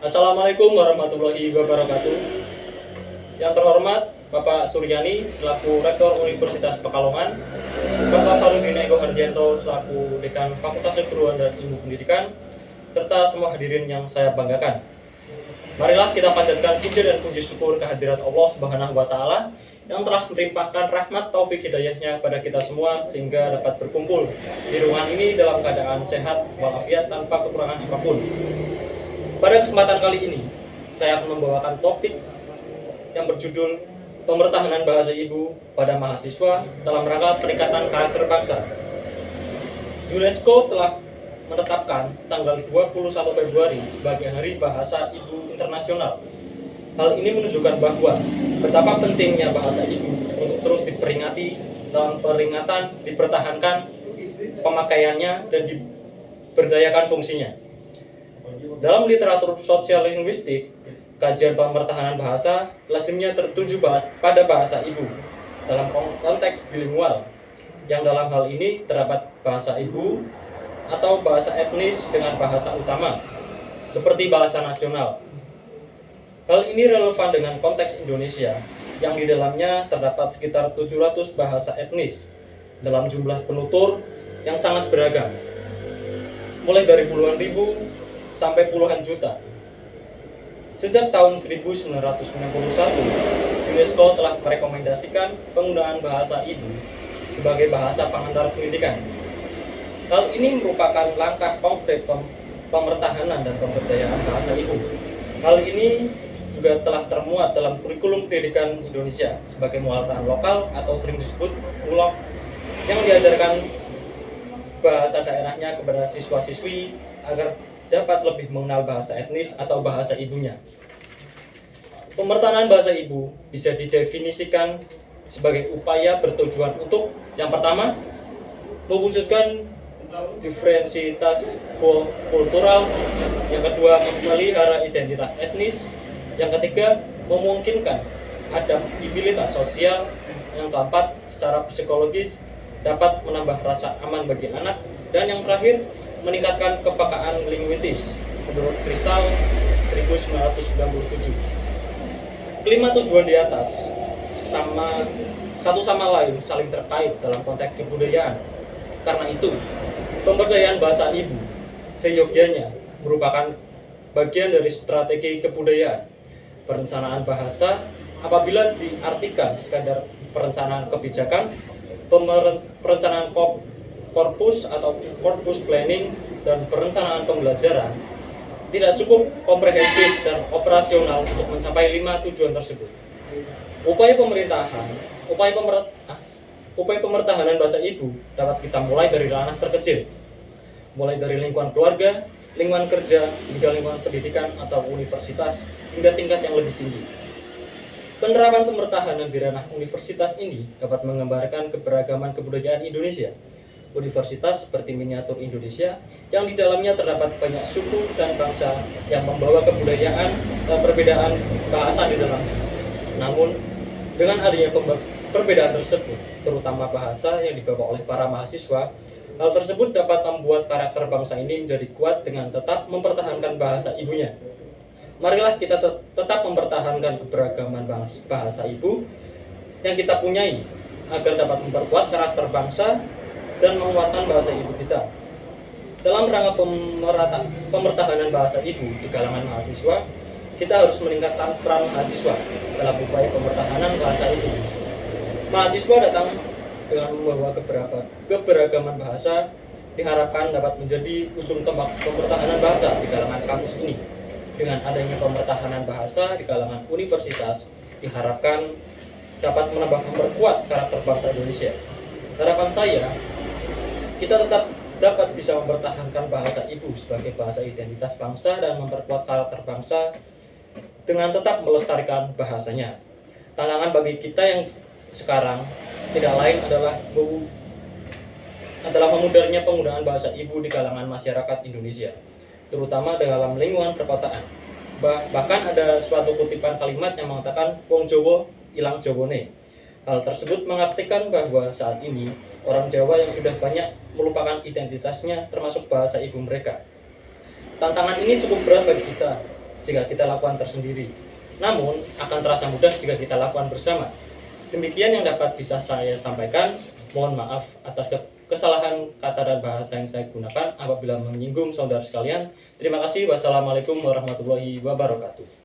Assalamualaikum warahmatullahi wabarakatuh. Yang terhormat Bapak Suryani selaku Rektor Universitas Pekalongan, Bapak Farudin Eko Hardianto selaku Dekan Fakultas Keguruan dan Ilmu Pendidikan, serta semua hadirin yang saya banggakan. Marilah kita panjatkan puji dan puji syukur kehadirat Allah Subhanahu wa Ta'ala yang telah melimpahkan rahmat taufik hidayahnya pada kita semua sehingga dapat berkumpul di ruangan ini dalam keadaan sehat walafiat tanpa kekurangan apapun. Pada kesempatan kali ini, saya akan membawakan topik yang berjudul Pemertahanan Bahasa Ibu pada Mahasiswa dalam rangka peningkatan karakter bangsa. UNESCO telah menetapkan tanggal 21 Februari sebagai Hari Bahasa Ibu Internasional. Hal ini menunjukkan bahwa betapa pentingnya bahasa ibu untuk terus diperingati dalam peringatan, dipertahankan pemakaiannya, dan diberdayakan fungsinya. Dalam literatur sosial linguistik, kajian pemertahanan bahasa lazimnya tertuju pada bahasa ibu dalam konteks bilingual, yang dalam hal ini terdapat bahasa ibu atau bahasa etnis dengan bahasa utama, seperti bahasa nasional. Hal ini relevan dengan konteks Indonesia, yang di dalamnya terdapat sekitar 700 bahasa etnis dalam jumlah penutur yang sangat beragam, mulai dari puluhan ribu sampai puluhan juta. Sejak tahun 1991, UNESCO telah merekomendasikan penggunaan bahasa ibu sebagai bahasa pengantar pendidikan. Hal ini merupakan langkah konkret pemertahanan dan pemberdayaan bahasa ibu. Hal ini juga telah termuat dalam kurikulum pendidikan Indonesia sebagai muatan lokal atau sering disebut MULOK, yang diajarkan bahasa daerahnya kepada siswa-siswi agar dapat lebih mengenal bahasa etnis atau bahasa ibunya. Pemertahanan bahasa ibu bisa didefinisikan sebagai upaya bertujuan untuk, yang pertama, mewujudkan diferensitas kultural, yang kedua, memelihara identitas etnis, yang ketiga, memungkinkan adaptabilitas sosial, yang keempat, secara psikologis dapat menambah rasa aman bagi anak, dan yang terakhir, meningkatkan kepekaan linguistis menurut Kristal 1997. Kelima tujuan di atas satu sama lain saling terkait dalam konteks kebudayaan. Karena itu, pemberdayaan bahasa ibu seyogyanya merupakan bagian dari strategi kebudayaan. Perencanaan bahasa apabila diartikan sekadar perencanaan kebijakan, perencanaan korpus atau corpus planning, dan perencanaan pembelajaran tidak cukup komprehensif dan operasional untuk mencapai 5 tujuan tersebut. Upaya pemertahanan bahasa ibu dapat kita mulai dari ranah terkecil, mulai dari lingkungan keluarga, lingkungan kerja, hingga lingkungan pendidikan atau universitas, hingga tingkat yang lebih tinggi. Penerapan pemertahanan di ranah universitas ini dapat menggambarkan keberagaman kebudayaan Indonesia. Universitas seperti miniatur Indonesia yang di dalamnya terdapat banyak suku dan bangsa yang membawa kebudayaan dan perbedaan bahasa di dalamnya. Namun, dengan adanya perbedaan tersebut, terutama bahasa yang dibawa oleh para mahasiswa, hal tersebut dapat membuat karakter bangsa ini menjadi kuat dengan tetap mempertahankan bahasa ibunya. Marilah kita tetap mempertahankan keberagaman bahasa ibu yang kita punyai agar dapat memperkuat karakter bangsa dan menguatkan bahasa ibu kita. Dalam rangka pemertahanan bahasa ibu di kalangan mahasiswa, kita harus meningkatkan peran mahasiswa dalam upaya pemertahanan bahasa ibu. Mahasiswa datang dengan membawa keberagaman bahasa, diharapkan dapat menjadi ujung tombak pemertahanan bahasa di kalangan kampus ini. Dengan adanya pemertahanan bahasa di kalangan universitas, diharapkan dapat memperkuat karakter bangsa Indonesia. Harapan saya, kita tetap dapat bisa mempertahankan bahasa ibu sebagai bahasa identitas bangsa dan memperkuat karakter bangsa dengan tetap melestarikan bahasanya. Tantangan bagi kita yang sekarang tidak lain adalah memudarnya penggunaan bahasa ibu di kalangan masyarakat Indonesia, terutama dalam lingkungan perkotaan. Bahkan ada suatu kutipan kalimat yang mengatakan wong Jawa ilang Jawane. Hal tersebut mengartikan bahwa saat ini orang Jawa yang sudah banyak melupakan identitasnya termasuk bahasa ibu mereka. Tantangan ini cukup berat bagi kita, jika kita lakukan tersendiri. Namun, akan terasa mudah jika kita lakukan bersama. Demikian yang dapat bisa saya sampaikan. Mohon maaf atas kesalahan kata dan bahasa yang saya gunakan apabila menyinggung saudara sekalian. Terima kasih. Wassalamualaikum warahmatullahi wabarakatuh.